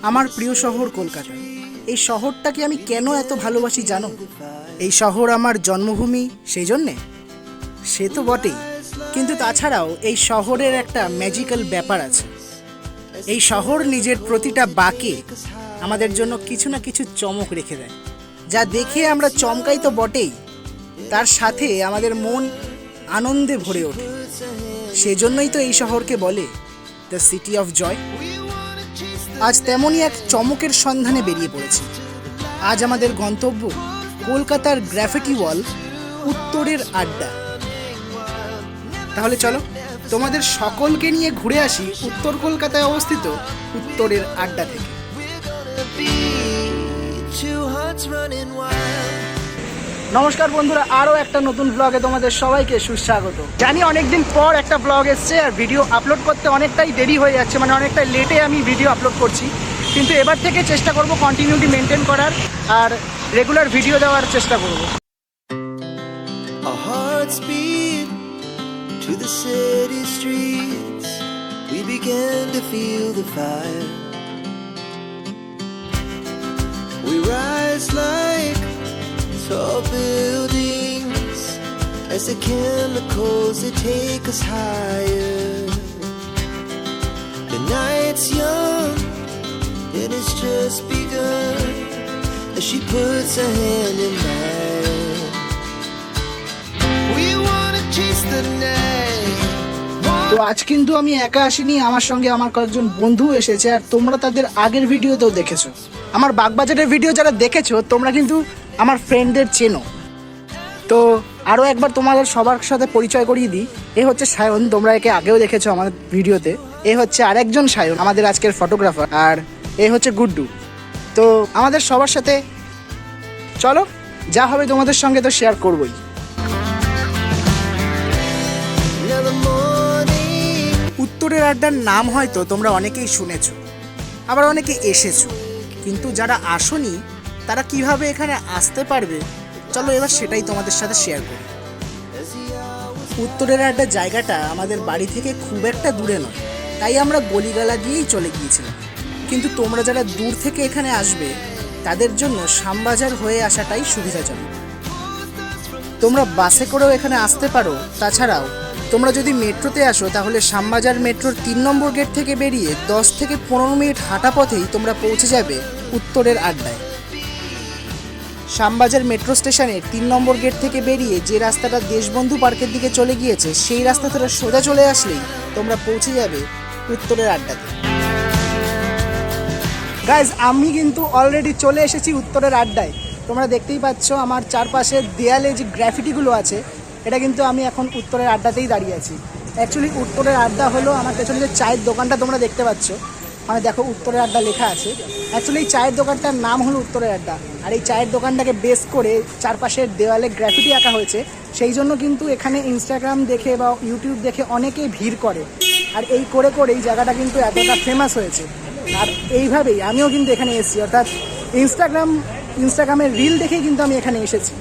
আমার প্রিয় শহর কলকাতা। এই শহরটাকে আমি কেন এত ভালোবাসি জানো? এই শহর আমার জন্মভূমি, সেই জন্যে? সে তো বটেই, কিন্তু তাছাড়াও এই শহরের একটা ম্যাজিক্যাল ব্যাপার আছে। এই শহর নিজের প্রতিটা বাঁকে আমাদের জন্য কিছু না কিছু চমক রেখে দেয়, যা দেখে আমরা চমকাই তো বটেই, তার সাথে আমাদের মন আনন্দে ভরে ওঠে। সেজন্যই তো এই শহরকে বলে দ্য সিটি অফ জয়। আজ তেমনই এক চমকের সন্ধানে বেরিয়ে পড়েছি। আজ আমাদের গন্তব্য কলকাতার গ্রাফিটি ওয়াল, উত্তরের আড্ডা। তাহলে চলো তোমাদের সকলকে নিয়ে ঘুরে আসি উত্তর কলকাতায় অবস্থিত উত্তরের আড্ডা থেকে। নমস্কার বন্ধুরা, আরও একটা নতুন ব্লগে তোমাদের সবাইকে সুস্বাগত। জানি অনেকদিন পর একটা ব্লগ এসছে আর ভিডিও আপলোড করতে অনেকটাই দেরি হয়ে যাচ্ছে, মানে অনেকটাই লেটে আমি ভিডিও আপলোড করছি, কিন্তু এবার থেকে চেষ্টা করব কন্টিনিউটি মেনটেন করার আর রেগুলার ভিডিও দেওয়ার চেষ্টা করব। To the city streets, we began to feel the fire. We rise like tall buildings as the chemicals they take us higher. The night's young and it's just begun as she puts her hand in mine. We wanna chase the night. তো আজ কিন্তু আমি একা আসিনি, আমার সঙ্গে আমার কয়েকজন বন্ধু এসেছে, আর তোমরা তাদের আগের ভিডিওতেও দেখেছো। আমার বাগবাজারের ভিডিও যারা দেখেছো তোমরা কিন্তু আমার ফ্রেন্ডদের চেনো। তো আরও একবার তোমাদের সবার সাথে পরিচয় করিয়ে দিই। এ হচ্ছে সায়ন, তোমরা একে আগেও দেখেছো আমাদের ভিডিওতে। এ হচ্ছে আরেকজন সায়ন, আমাদের আজকের ফটোগ্রাফার। আর এ হচ্ছে গুড্ডু। তো আমাদের সবার সাথে চলো, যা হবে তোমাদের সঙ্গে তো শেয়ার করবোই। উত্তরের আড্ডার নাম হয়তো তোমরা অনেকেই শুনেছো, আবার অনেকে এসেছো, কিন্তু যারা আসোনি তারা কিভাবে এখানে আসতে পারবে, চলো এবার সেটাই তোমাদের সাথে শেয়ার করি। উত্তরের আড্ডার জায়গাটা আমাদের বাড়ি থেকে খুব একটা দূরে নয়, তাই আমরা গলিগালা দিয়েই চলে গিয়েছিলাম। কিন্তু তোমরা যারা দূর থেকে এখানে আসবে তাদের জন্য শ্যামবাজার হয়ে আসাটাই সুবিধাজনক। তোমরা বাসে করেও এখানে আসতে পারো, তাছাড়াও তোমরা যদি মেট্রোতে আসো তাহলে শ্যামবাজার মেট্রোর 3 নম্বর গেট থেকে বেরিয়ে 10 থেকে 15 মিনিট হাঁটা পথেই তোমরা পৌঁছে যাবে উত্তরের আড্ডায়। শ্যামবাজার মেট্রো স্টেশনের 3 নম্বর গেট থেকে বেরিয়ে যে রাস্তাটা দেশবন্ধু পার্কের দিকে চলে গিয়েছে সেই রাস্তা ধরে সোজা চলে আসলেই তোমরা পৌঁছে যাবে উত্তরের আড্ডাতে। গাইজ, আমি কিন্তু অলরেডি চলে এসেছি উত্তরের আড্ডায়। তোমরা দেখতেই পাচ্ছ আমার চারপাশের দেয়ালে যে গ্রাফিটিগুলো আছে, এটা কিন্তু আমি এখন উত্তরের আড্ডাতেই দাঁড়িয়ে আছি। অ্যাকচুয়ালি উত্তরের আড্ডা হলো আমার পেছনে যে চায়ের দোকানটা তোমরা দেখতে পাচ্ছ, মানে দেখো উত্তরের আড্ডা লেখা আছে। অ্যাকচুয়ালি এই চায়ের দোকানটার নাম হলো উত্তরের আড্ডা, আর এই চায়ের দোকানটাকে বেস করে চারপাশের দেওয়ালে গ্রাফিটি আঁকা হয়েছে। সেই জন্য কিন্তু এখানে ইনস্টাগ্রাম দেখে বা ইউটিউব দেখে অনেকেই ভিড় করে, আর এই করে করে এই জায়গাটা কিন্তু এতটা ফেমাস হয়েছে। আর এইভাবেই আমিও কিন্তু এখানে এসেছি, অর্থাৎ ইনস্টাগ্রামের রিল দেখেই কিন্তু আমি এখানে এসেছি।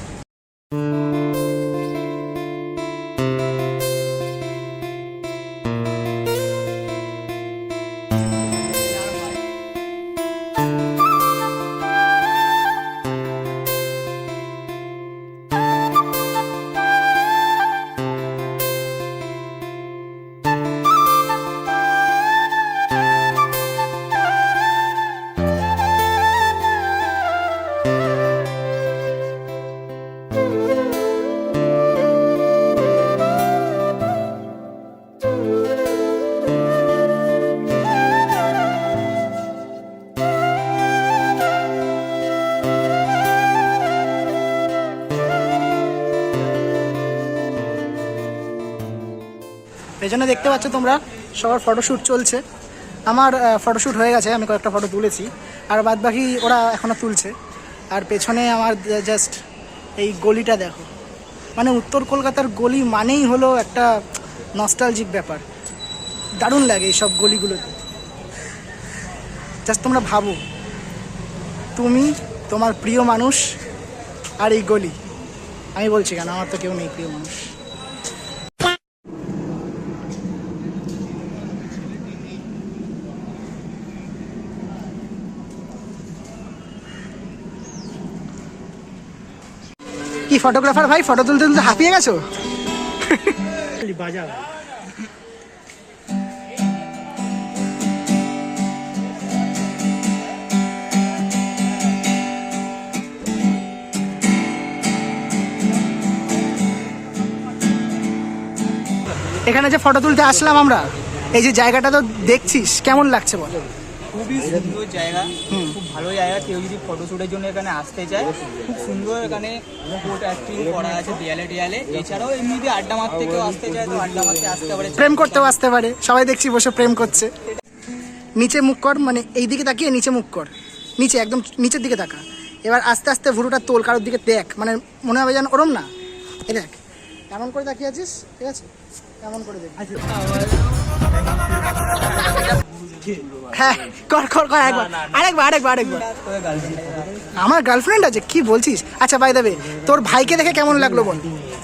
পেছনে দেখতে পাচ্ছ তোমরা সবার ফটোশ্যুট চলছে। আমার ফটোশ্যুট হয়ে গেছে, আমি কয়েকটা ফটো তুলেছি, আর বাদ বাকি ওরা এখনও তুলছে। আর পেছনে আমার জাস্ট এই গলিটা দেখো, মানে উত্তর কলকাতার গলি মানেই হলো একটা নস্টালজিক ব্যাপার, দারুণ লাগে এই সব গলিগুলোতে। জাস্ট তোমরা ভাবো, তুমি, তোমার প্রিয় মানুষ আর এই গলি। আমি বলছি কেন, আমার তো কেউ নেই প্রিয় মানুষ। কি ফটোগ্রাফার ভাই, ফটো তুলতে তুলতে হাঁপিয়ে গেছো? বাজা এখানে যে ফটো তুলতে আসলাম আমরা, এই যে জায়গাটা তো দেখছিস, কেমন লাগছে বল? খুবই সুন্দর জায়গা, খুব ভালো জায়গা। কেউ যদি ফটোশ্যুটের জন্য এখানে আসতে চায়, খুব সুন্দর এখানে ফটো অ্যাক্টিং করা আছে দেয়ালে দেয়ালে। এছাড়াও এমনিতে আড্ডা মারতে কেউ আসতে চায় তো আড্ডা মারতে আসতে পারে, প্রেম করতেও আসতে পারে। সবাই দেখছি বসে প্রেম করছে। নিচে মুখ কর, মানে এই দিকে তাকিয়ে নিচে মুখ কর, নিচে একদম নিচের দিকে তাকা। এবার আস্তে আস্তে ভুরুটা তোল, কারোর দিকে দেখ, মানে মনে হবে যেন ওরম না। এই দেখ এমন করে তাকিয়ে আছিস, ঠিক আছে? এমন করে দেখ। হ্যাঁ কর কর কর, একবার আরেকবার আরেকবার আরেকবার। আমার গার্লফ্রেন্ড আছে কি বলছিস? আচ্ছা বাই দেবে, তোর ভাইকে দেখে কেমন লাগলো বল?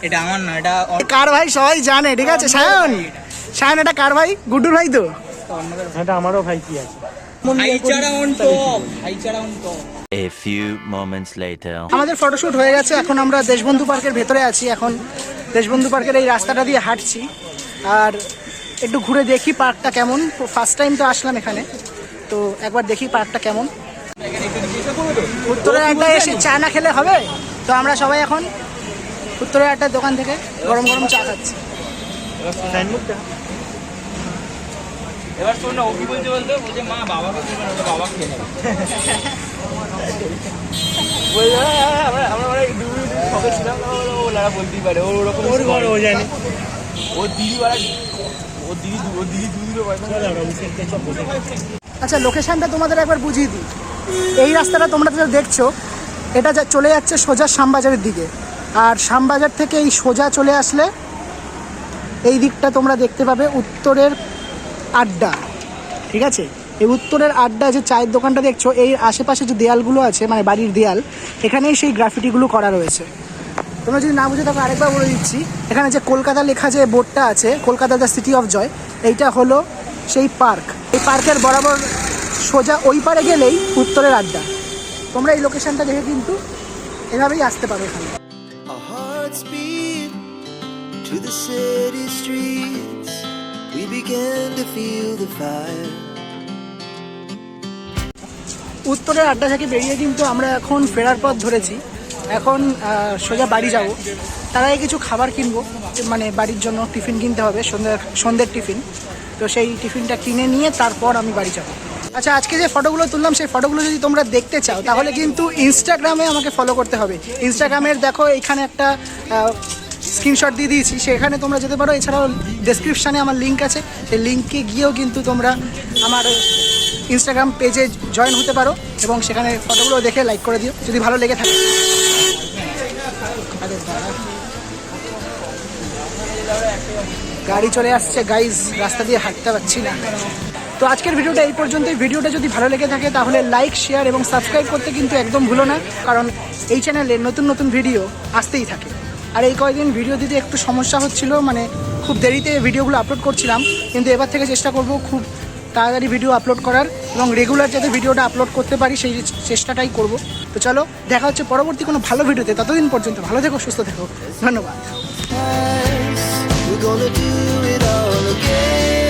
এটা আমার না, এটা কার ভাই সবাই জানে, ঠিক আছে? সায়ন, সায়ন এটা কার ভাই? গুড্ডুর ভাই তো। এটা আমারও ভাই কি আছে। ভাইচারা অন টপ, ভাইচারা on top. A few moments later. আমাদের ফটোশুট হয়ে গেছে, এখন আমরা দেশবন্ধু পার্কের ভেতরে আছি। এখন দেশবন্ধু পার্কের এই রাস্তাটা দিয়ে হাঁটছি আর একটু ঘুরে দেখি পার্কটা কেমন। ফার্স্ট টাইম তো আসলাম এখানে, তো একবার দেখি পার্কটা কেমন। উত্তরের আড্ডায় এসে চা না খেলে হবে, তো আমরা সবাই এখন উত্তরের আড্ডার দোকান থেকে গরম গরম চা খাচ্ছি। এবার শোন না, ও কি বলতে বলতে বলছে মা বাবাকে বলবে না, বাবা খেয়ে নেবে। বলছে আমরা সবাই ছিলাম না, ও লারা বলতেই পারে, ওর ওরকম ও জানি ওর দিদিওয়ালা, ওর দিদি দুধুলো পয়সা। আচ্ছা লোকেশনটা তোমাদের একবার বুঝিয়ে দিই। এই রাস্তাটা তোমরা যেটা দেখছো, এটা চলে যাচ্ছে সোজা শ্যামবাজারের দিকে। আর শ্যামবাজার থেকে এই সোজা চলে আসলে এই দিকটা তোমরা দেখতে পাবে উত্তরের আড্ডা, ঠিক আছে? এই উত্তরের আড্ডা যে চায়ের দোকানটা দেখছো, এই আশেপাশে যে দেয়ালগুলো আছে, মানে বাড়ির দেয়াল, এখানেই সেই গ্রাফিটিগুলো করা রয়েছে। তোমরা যদি না বুঝে থাকো আরেকবার বলে দিচ্ছি, এখানে যে কলকাতা লেখা যে বোর্ডটা আছে, Kolkata the city of joy, এইটা হলো সেই পার্ক। এই পার্কের বরাবর সোজা ওই পারে গেলেই উত্তরের আড্ডা। তোমরা এই লোকেশনটা দেখে কিন্তু এভাবেই আসতে পারো এখানে। Our hearts beat to the city streets. We began to feel the fire. উত্তরের আড্ডা থেকে বেরিয়ে কিন্তু আমরা এখন ফেরার পথ ধরেছি। এখন সোজা বাড়ি যাব। তার আগে কিছু খাবার কিনবো, মানে বাড়ির জন্য টিফিন কিনতে হবে, সন্ধ্যের টিফিন। তো সেই টিফিনটা কিনে নিয়ে তারপর আমি বাড়ি যাব। আচ্ছা আজকে যে ফটোগুলো তুললাম, সেই ফটোগুলো যদি তোমরা দেখতে চাও তাহলে কিন্তু ইনস্টাগ্রামে আমাকে ফলো করতে হবে। ইনস্টাগ্রামের দেখো এখানে একটা স্ক্রিনশট দিয়ে দিয়েছি, সেখানে তোমরা যেতে পারো। এছাড়াও ডেসক্রিপশানে আমার লিঙ্ক আছে, সেই লিঙ্কে গিয়েও কিন্তু তোমরা আমার ইনস্টাগ্রাম পেজে জয়েন হতে পারো এবং সেখানে ফটোগুলো দেখে লাইক করে দিও যদি ভালো লেগে থাকে। গাড়ি চলে আসছে গাইজ, রাস্তা দিয়ে হাঁটতে পারছি না। তো আজকের ভিডিওটা এই পর্যন্তই। ভিডিওটা যদি ভালো লেগে থাকে তাহলে লাইক, শেয়ার এবং সাবস্ক্রাইব করতে কিন্তু একদম ভুলো না, কারণ এই চ্যানেলে নতুন নতুন ভিডিও আসতেই থাকে। আর এই কয়েকদিন ভিডিও দিতে একটু সমস্যা হচ্ছিল, মানে খুব দেরিতে ভিডিওগুলো আপলোড করছিলাম, কিন্তু এবার থেকে চেষ্টা করব খুব তাড়াতাড়ি ভিডিও আপলোড করার এবং রেগুলার যাতে ভিডিওটা আপলোড করতে পারি সেই চেষ্টাটাই করব। তো চলো দেখা হচ্ছে পরবর্তী কোনো ভালো ভিডিওতে। ততদিন পর্যন্ত ভালো থেকো, সুস্থ থেকো, ধন্যবাদ। We're gonna do it all again.